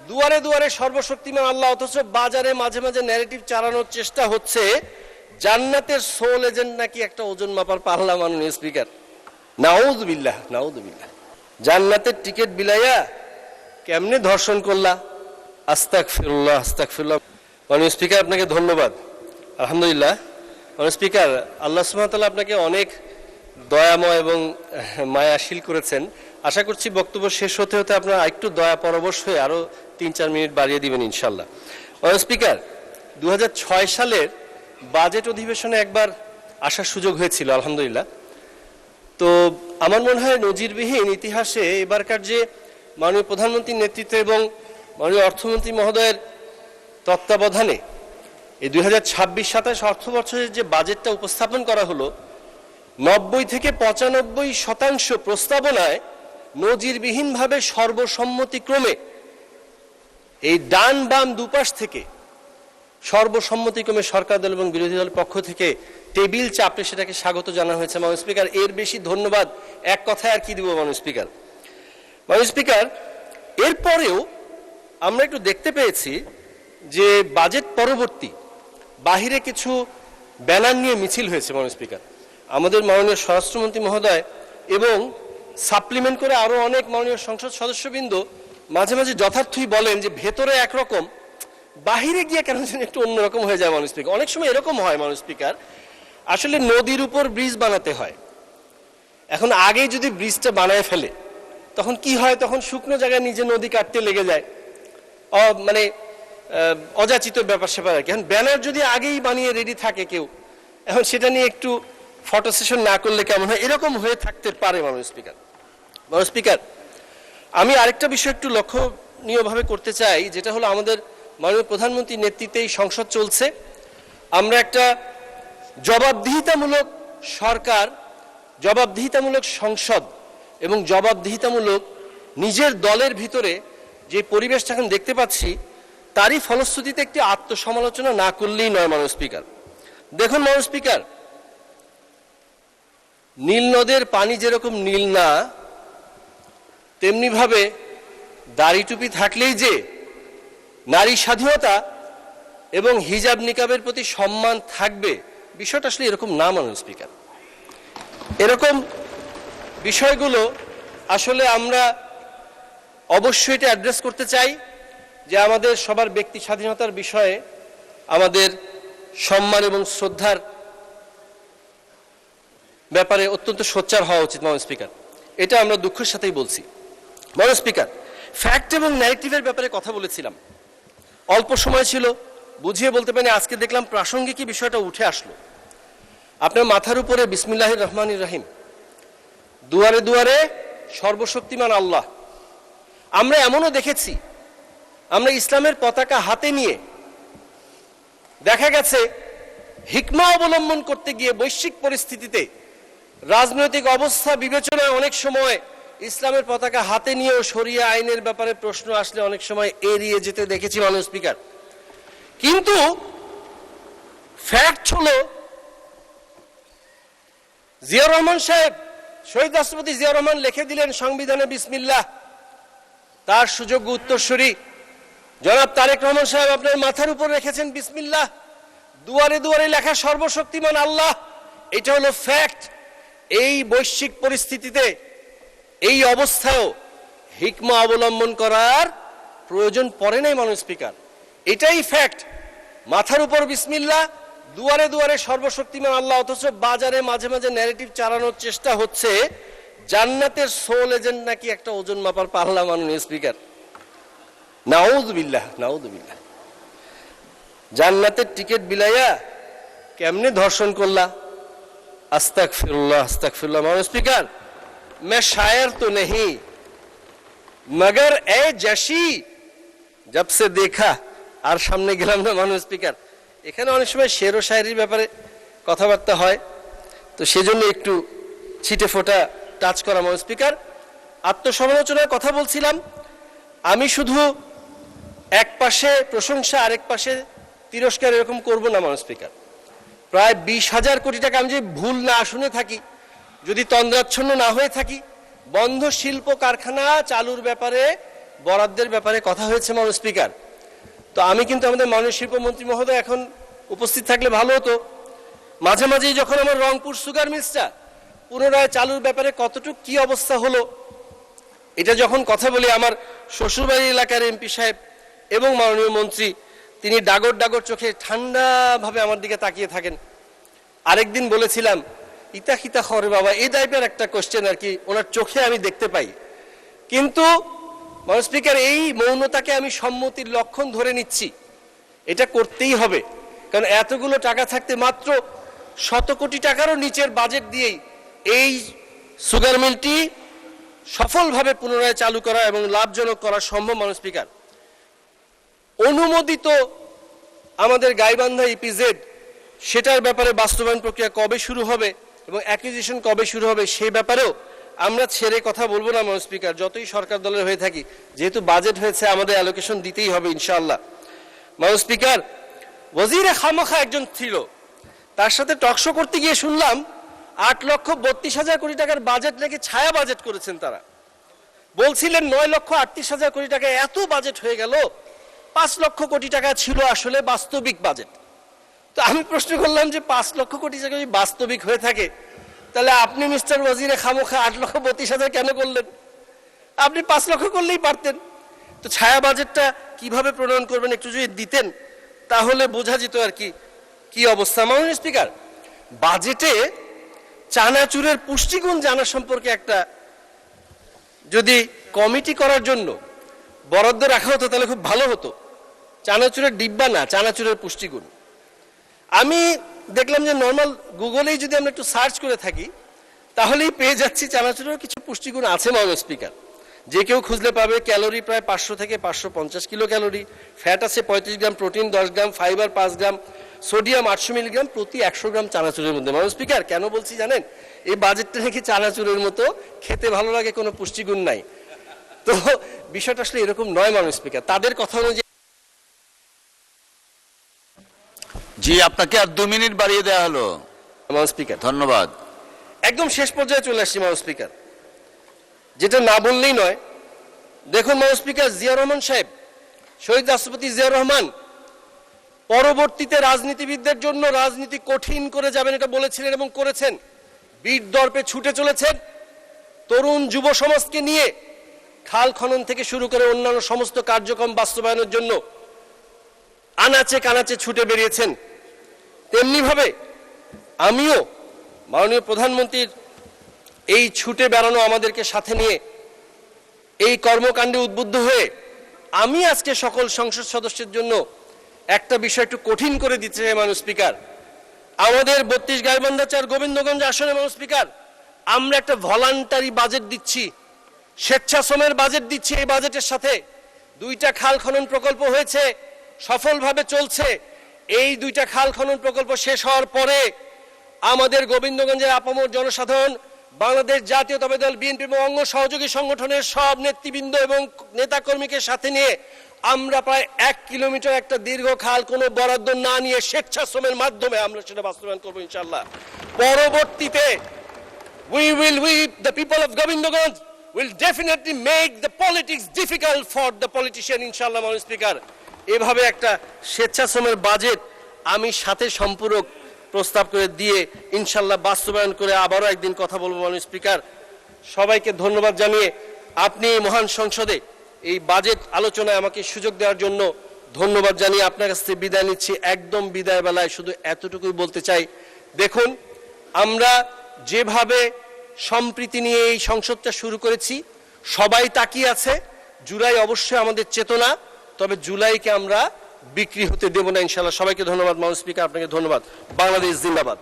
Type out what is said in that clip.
দুয়ারে দুয়ারে সর্বশক্তিমান আল্লাহ, অথচ বাজারে মাঝে মাঝে ন্যারেটিভ চালানোর চেষ্টা হচ্ছে জান্নাতের সোল এজেন্ট নাকি একটা ওজন মাপার পাল্লা। মাননীয় স্পিকার, নাউযুবিল্লাহ নাউযুবিল্লাহ। জান্নাতের টিকিট বিলাইয়া কেমনে ধর্ষণ করলা? আস্তাগফিরুল্লাহ আস্তাগফিরুল্লাহ। মাননীয় স্পিকার, আপনাকে ধন্যবাদ। আলহামদুলিল্লাহ। মাননীয় স্পিকার, আল্লাহ সুবহানাহু ওয়া তাআলা আপনাকে অনেক দয়াময় এবং মায়াশীল করেছেন। আশা করছি বক্তব্য শেষ হতে হতে আপনারা একটু দয়া পরবশ হয়ে আরো ৩-৪ মিনিট বাড়িয়ে দিবেন ইনশাল্লাহ। মাননীয় স্পিকার, ২০০৬ সালের বাজেট অধিবেশনে একবার আসার সুযোগ হয়েছিল আলহামদুলিল্লাহ। তো আমার মনে হয় নজিরবিহীন ইতিহাসে এবারকার যে মাননীয় প্রধানমন্ত্রীর নেতৃত্বে এবং মাননীয় অর্থমন্ত্রী মহোদয়ের তত্ত্বাবধানে এই ২০২৬-২৭ অর্থ বছরের যে বাজেটটা উপস্থাপন করা হলো, ৯০ থেকে ৯৫% প্রস্তাবনায় নজিরবিহীনভাবে সর্বসম্মতিক্রমে এই ডান বাম দুপাশ থেকে সর্বসম্মতিক্রমে সরকার দল এবং বিরোধী দলের পক্ষ থেকে টেবিল চাপে সেটাকে স্বাগত জানানো হয়েছে। মাননীয় স্পিকার, এর বেশি ধন্যবাদ এক কথায় আর কি দিব মাননীয় স্পিকার। মাননীয় স্পিকার, এরপরেও আমরা একটু দেখতে পেয়েছি যে বাজেট পরবর্তী বাহিরে কিছু ব্যানার নিয়ে মিছিল হয়েছে মাননীয় স্পিকার। আমাদের মাননীয় স্বরাষ্ট্রমন্ত্রী মহোদয় এবং সাপ্লিমেন্ট করে আরো অনেক মাননীয় সংসদ সদস্যবৃন্দ মাঝে মাঝে যথার্থই বলেন যে ভেতরে একরকম, বাহিরে গিয়ে কেন যেন একটু অন্যরকম হয়ে যায় মাননীয় স্পিকার। অনেক সময় এরকম হয় মাননীয় স্পিকার, আসলে নদীর উপর ব্রিজ বানাতে হয়। এখন আগে যদি ব্রিজটা বানায় ফেলে তখন কি হয়, তখন শুকনো জায়গায় নিজে নদী কাটতে লেগে যায়, মানে অযাচিত ব্যাপার স্যাপার আর কি। এখন ব্যানার যদি আগেই বানিয়ে রেডি থাকে কেউ, এখন সেটা নিয়ে একটু ফটো সেশন না করলে কেমন হয়, এরকম হয়ে থাকতে পারে মাননীয় স্পিকার। মাননীয় স্পিকার, আমি আরেকটা বিষয় একটু লক্ষণীয়ভাবে করতে চাই, যেটা হলো আমাদের মাননীয় প্রধানমন্ত্রীর নেতৃত্বে এই সংসদ চলছে। আমরা একটা জবাবদিহিতামূলক সরকার, জবাবদিহিতামূলক সংসদ এবং জবাবদিহিতামূলক নিজের দলের ভিতরে যে পরিবেশটা এখন দেখতে পাচ্ছি, তারই ফলশ্রুতিতে একটি আত্মসমালোচনা না করলেই নয় মাননীয় স্পিকার। দেখুন মাননীয় স্পিকার, নীল নদের পানি যেরকম নীল না, তেমনি ভাবে দাড়ি টুপি থাকলেই যে নারী স্বাধীনতা এবং হিজাব নিকাবের প্রতি সম্মান থাকবে, বিষয়টা আসলে এরকম না মাননীয় স্পিকার। এরকম বিষয়গুলো আসলে আমরা অবশ্যই এটা অ্যাড্রেস করতে চাই যে আমাদের সবার ব্যক্তি স্বাধীনতার বিষয়ে আমাদের সম্মান এবং শ্রদ্ধার ব্যাপারে অত্যন্ত সোচ্চার হওয়া উচিত মাননীয় স্পিকার। এটা আমরা দুঃখের সাথেই বলছি। মাননীয় স্পিকার, ফ্যাক্ট এবং ন্যারেটিভের ব্যাপারে কথা বলেছিলাম, অল্প সময় ছিল, বুঝিয়ে বলতে পারি। আজকে দেখলাম প্রাসঙ্গিক বিষয়টা উঠে আসলো। আপনার মাথার উপরে বিসমিল্লাহির রহমানির রহিম, দুয়ারে দুয়ারে সর্বশক্তিমান আল্লাহ। আমরা এমনও দেখেছি, আমরা ইসলামের পতাকা হাতে নিয়ে দেখা গেছে হিকমা অবলম্বন করতে গিয়ে বৈশ্বিক পরিস্থিতিতে রাজনৈতিক অবস্থা বিবেচনায় অনেক সময় ইসলামের পতাকা হাতে নিয়েও শরিয়া আইনের ব্যাপারে প্রশ্ন আসলে অনেক সময় এড়িয়ে যেতে দেখেছি মাননীয় স্পিকার। কিন্তু ফ্যাক্ট হলো জিয়াউর রহমান সাহেব, শহীদ রাষ্ট্রপতি জিয়াউর রহমান লিখে দিলেন সংবিধানে বিসমিল্লাহ। তার সুযোগ্য উত্তরসূরি জনাব তারেক রহমান সাহেব আপনার মাথার উপর রেখেছেন বিসমিল্লাহ। দুয়ারে দুয়ারে লেখা সর্বশক্তিমান আল্লাহ, এটা হলো ফ্যাক্ট। এই বৈশ্বিক পরিস্থিতিতে, এই অবস্থায়ও হিকমা অবলম্বন করার প্রয়োজন পড়ে নাই মাননীয় স্পিকার। এটাই ফ্যাক্ট। মাথার উপর বিসমিল্লাহ, দুয়ারে দুয়ারে সর্বশক্তিমান আল্লাহ, অথচ বাজারে মাঝে মাঝে ন্যারেটিভ চালানোর চেষ্টা হচ্ছে জান্নাতের সোল এজেন্ট নাকি একটা ওজন মাপার পাল্লা। মাননীয় স্পিকার, নাউযুবিল্লাহ নাউযুবিল্লাহ। জান্নাতের টিকিট বিলাইয়া কেমনে ধর্ষণ করলা? আস্তাগফিরুল্লাহ আস্তাগফিরুল্লাহ। মাননীয় স্পিকার, मैं शायर तो नहीं मगर ए जशी जब से देखा। আর সামনে গেলাম না মাননীয় স্পিকার, এখানে অনেক সময় শের ও শায়েরির ব্যাপারে কথাবার্তা হয়, তো সেজন্য একটু ছিটে ফোটা টাচ করা। মাননীয় স্পিকার, আত্মসমালোচনার কথা বলছিলাম। আমি শুধু এক পাশে প্রশংসা আরেক পাশে তিরস্কার এরকম করব না মাননীয় স্পিকার। প্রায় 20,000 কোটি টাকা আমি যদি ভুল না শুনে থাকি, যদি তন্দ্রাচ্ছন্ন না হয়ে থাকি, বন্ধ শিল্প কারখানা চালুর ব্যাপারে বরাদ্দের ব্যাপারে কথা হয়েছে মাননীয় স্পিকার। তো আমি কিন্তু আমাদের মাননীয় শিল্পমন্ত্রী মহোদয় এখন উপস্থিত থাকলে ভালো হতো। মাঝে মাঝেই যখন আমার রংপুর সুগার মিলসটা পুনরায় চালুর ব্যাপারে কতটুকু কি অবস্থা হলো এটা যখন কথা বলি, আমার শ্বশুরবাড়ি এলাকার এমপি সাহেব এবং মাননীয় মন্ত্রী তিনি ডাগর ডাগর চোখে ঠান্ডাভাবে আমার দিকে তাকিয়ে থাকেন। আরেকদিন বলেছিলাম ইতা খিতা খরে বাবা, এই টাইপের একটা কোশ্চেন আর কি ওনার চোখে আমি দেখতে পাই। কিন্তু মাননীয় স্পিকার, এই মৌনতাকে আমি সম্মতির লক্ষণ ধরে নিচ্ছি। এটা করতেই হবে, কারণ এতগুলো টাকা থাকতে মাত্র 100 কোটি টাকারও নিচের বাজেট দিয়েই এই সুগার মিলটি সফলভাবে পুনরায় চালু করা এবং লাভজনক করা সম্ভব। মাননীয় স্পিকার, অনুমোদিত আমাদের গাইবান্ধা ইপিজেড সেটার ব্যাপারে বাস্তবায়ন প্রক্রিয়া কবে শুরু হবে এবং অ্যাকুইজিশন কবে শুরু হবে সেই ব্যাপারেও আমরা ছেড়ে কথা বলবো না মাননীয় স্পিকার, যতই সরকার দলের হয়ে থাকি। যেহেতু বাজেট হয়েছে আমাদের অ্যালোকেশন দিতেই হবে ইনশাআল্লাহ। মাননীয় স্পিকার, ওয়াজিরে খামখা একজন ছিল, তার সাথে টকশো করতে গিয়ে শুনলাম 8,32,000 কোটি টাকার বাজেট নাকি ছায়া বাজেট করেছেন তারা। বলছিলেন 9,38,000 কোটি টাকা এত বাজেট হয়ে গেল, 5 লক্ষ কোটি টাকা ছিল আসলে বাস্তবিক বাজেট। তো আমি প্রশ্ন করলাম যে 5 লক্ষ কোটি টাকা যদি বাস্তবিক হয়ে থাকে তাহলে আপনি মিস্টার ওয়াজিরে খামখা 8,32,000 কেন করলেন? আপনি 5 লক্ষ করলেই পারতেন। তো ছায়া বাজেটটা কিভাবে প্রণয়ন করবেন একটু যদি দিতেন তাহলে বোঝা যেত আর কি কি অবস্থা। মাননীয় স্পিকার, বাজেটে চানাচুরের পুষ্টিগুণ জানা সম্পর্কে একটা যদি কমিটি করার জন্য বরাদ্দ রাখা হতো তাহলে খুব ভালো হতো। চানাচুরের ডিব্বা না, চানাচুরের পুষ্টিগুণ। আমি দেখলাম যে নর্মাল গুগলেই যদি আমরা একটু সার্চ করে থাকি তাহলেই পেয়ে যাচ্ছি চানাচুরের কিছু পুষ্টিগুণ আছে। মাননীয় স্পিকার, যে কেউ খুঁজলে পাবে ক্যালোরি প্রায় 500 থেকে 550 কিলো ক্যালোরি, ফ্যাট আছে 35 গ্রাম, প্রোটিন 10 গ্রাম, ফাইবার 5 গ্রাম, সোডিয়াম 800 মিলিগ্রাম প্রতি 100 গ্রাম চানাচুরের মধ্যে। মাননীয় স্পিকার, কেন বলছি জানেন? এই বাজেটটা নাকি চানাচুরের মতো খেতে ভালো লাগে, কোনো পুষ্টিগুণ নাই। তো বিষয়টা আসলে এরকম নয় মাননীয় স্পিকার। তাদের কথা অনুযায়ী জি, আপনাকে আর 2 মিনিট বাড়িয়ে দেওয়া হলো মাননীয় স্পিকার। ধন্যবাদ। একদম শেষ পর্যায়ে চলে আসছি মাননীয় স্পিকার, যেটা না বললেই নয়। দেখুন মাননীয় স্পিকার, জিয়া রহমান সাহেব, শহীদ রাষ্ট্রপতি জিয়া রহমান পরবর্তীতে রাজনীতিবিদদের জন্য রাজনীতি কঠিন করে যাবেন এটা বলেছিলেন এবং করেছেন। বীর দর্পে ছুটে চলেছেন। তরুণ যুব সমাজকে নিয়ে খাল খনন থেকে শুরু করে অন্যান্য সমস্ত কার্যক্রম বাস্তবায়নের জন্য আনাচে কানাচে ছুটে বেরিয়েছেন। তেমনিভাবে আমিও মাননীয় প্রধানমন্ত্রীর এই ছুটে বেড়ানো আমাদেরকে সাথে নিয়ে এই কর্মকাণ্ডে উদ্বুদ্ধ হয়ে আমি আজকে সকল সংসদ সদস্যের জন্য একটা বিষয় একটু কঠিন করে দিতে চাই মাননীয় স্পিকার। আমাদের 32 গাইবান্ধা 4 গোবিন্দগঞ্জ আসনে মাননীয় স্পিকার আমরা একটা ভলান্টারি বাজেট দিচ্ছি, স্বেচ্ছাশ্রমের বাজেট দিচ্ছি। এই বাজেটের সাথে 2টা খাল খনন প্রকল্প হয়েছে, সফলভাবে চলছে। এই 2টা খাল খনন প্রকল্প শেষ হওয়ার পরে আমাদের গোবিন্দগঞ্জের আপামর জনসাধারণ, বাংলাদেশ জাতীয়তাবাদী দল বিএনপি এবং অঙ্গ সহযোগী সংগঠনের সব নেতৃবৃন্দ এবং নেতাকর্মীকে সাথে নিয়ে আমরা প্রায় 1 কিলোমিটার একটা দীর্ঘ খাল কোনো বরাদ্দ না নিয়ে স্বেচ্ছাশ্রমের মাধ্যমে আমরা সেটা বাস্তবায়ন করবো ইনশাআল্লাহ। পরবর্তীতে we the people of Gobindganj will definitely make the politics difficult for the politician ইনশাআল্লাহ। মাননীয় স্পিকার, এভাবে একটা স্বেচ্ছাশ্রমের বাজেট আমি সাথে সম্পূরক প্রস্তাব করে দিয়ে ইনশাআল্লাহ বাস্তবায়ন করে আবারও একদিন কথা বলবো। মাননীয় স্পিকার, সবাইকে ধন্যবাদ জানিয়ে আপনি মহান সংসদে এই বাজেট আলোচনায় আমাকে সুযোগ দেওয়ার জন্য ধন্যবাদ জানিয়ে আপনার কাছ থেকে বিদায় নিচ্ছি। একদম বিদায় বেলায় শুধু এতটুকুই বলতে চাই, দেখুন আমরা যেভাবে সম্প্রীতি নিয়ে এই সংসদটা শুরু করেছি সবাই তাকিয়ে আছে। জুলাই অবশ্যই আমাদের চেতনা, তবে জুলাইকে আমরা বিক্রি হতে দেব না ইনশাআল্লাহ। সবাইকে ধন্যবাদ। মাননীয় স্পিকার, আপনাকে ধন্যবাদ। বাংলাদেশ জিন্দাবাদ।